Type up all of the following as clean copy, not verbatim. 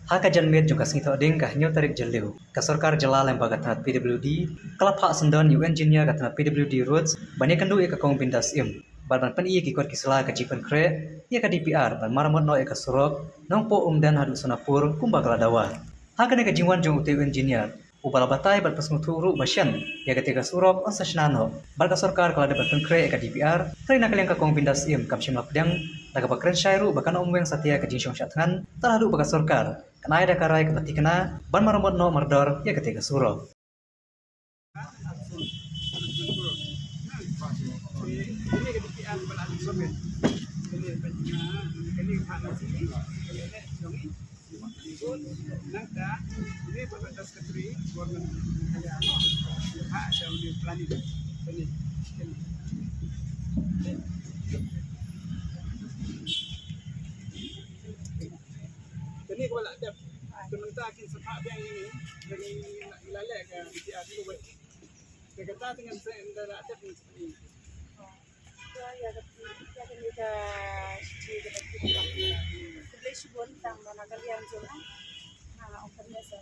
Haka janmet juga singito ding kah nyo tarik jeliu. Ka sarkar jala lembaga tanat PWD, kalap hak sendan UN engineer ka tanat PWD roads, bani kandu eka kong bindas im. Barban pan iya kikot kisela ka jipan kre, iya ka DPR ban maramot no eka surok, nong po umdan hadu sonapur kumba kaladawa. Haka ne ka jingwan jong UTU engineer, ubala batai bat pasmutu ru basyan, iya ka tiga surok on sasnano. Barga sarkar kalada bat kre eka DPR, kre nakaliang ka kong bindas im kam shimla pedang, daga bakren syairu bakan omweng satia ka jingsong syatngan, taladu baga sarkar. Kenai da karai kepati kena, ban maramot no merdor, iya ka tiga surok. Ini ke DPR berlalu sobet. Ini bencana, ini hanya sini, ini jongi, ikut, nangka, ini berbatas ketri, government ada hak ada di planning. Ini kalau ada sementara kita sepak yang ini dari ilalek ke DPR itu buat. Kita dengan saya ada seperti ya ketika sebelah subon tang mana kalian jona nah opennya sa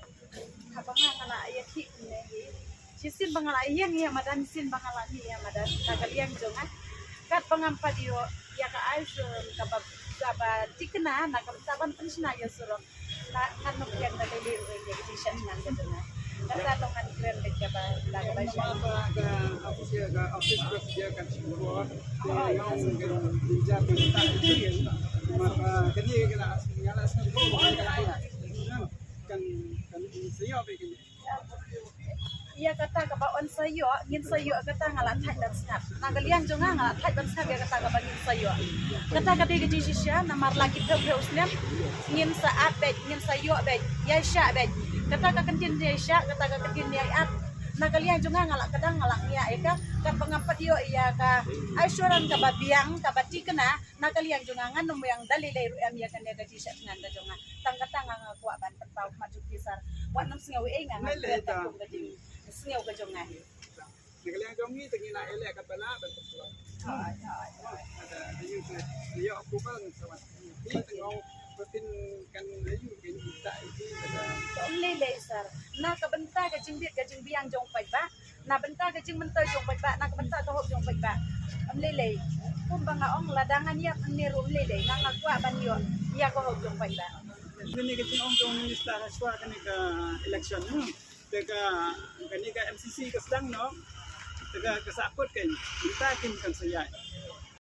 habang kana ayati ne sisin bangala iyang ya madan sin bangala ni ya madan kalian jona kat pangampa dio ya ka aiso kabab saba tikna na kaban pensna ya suro na kan no yang da dele education nan jona kata tongan keren dekat laga basya office dia kan semua yang bijak tentang itu maka jadi kena nyala semua kan siap begini iya kata ka baon sayo ngin sayo kata ngalat thai dan snap nagalian jonga ngalat thai dan snap ya kata ka bangin sayo kata ka de gaji shisha namar lagi pheu snap ngin saat bet ngin sayo bet ya sha bet kata ka kentin dia sha kata ka kentin dia at nagalian jonga ngalat kadang ngalat nia eka ka pangampat yo iya ka aisyoran ka babiang ka bati kena nagalian jonga nganum yang dalilai ru am ya kan gaji shisha ngan da jonga tangkata nga kuat ban pentau maju pisar wat nam singawi nga ngata gaji singaw ka jonga Nagaliang jongi tengina elek kapala betul. Ada dia aku kan sama. Ini tengok rutin kan layu kan kita itu ada lele sar na ka benta ka jingbit ka jingbiang jong pai ba na benta ka jing mentai jong pai ba na ka benta ka hok jong pai ba am lele kum banga ong ladangan ya niru lele na ngakwa ban yo ya ko hok jong pai ba ini kita untuk minister aswa kan ke election tega kan ke MCC ke sedang no tega kesakut kan kita kan saya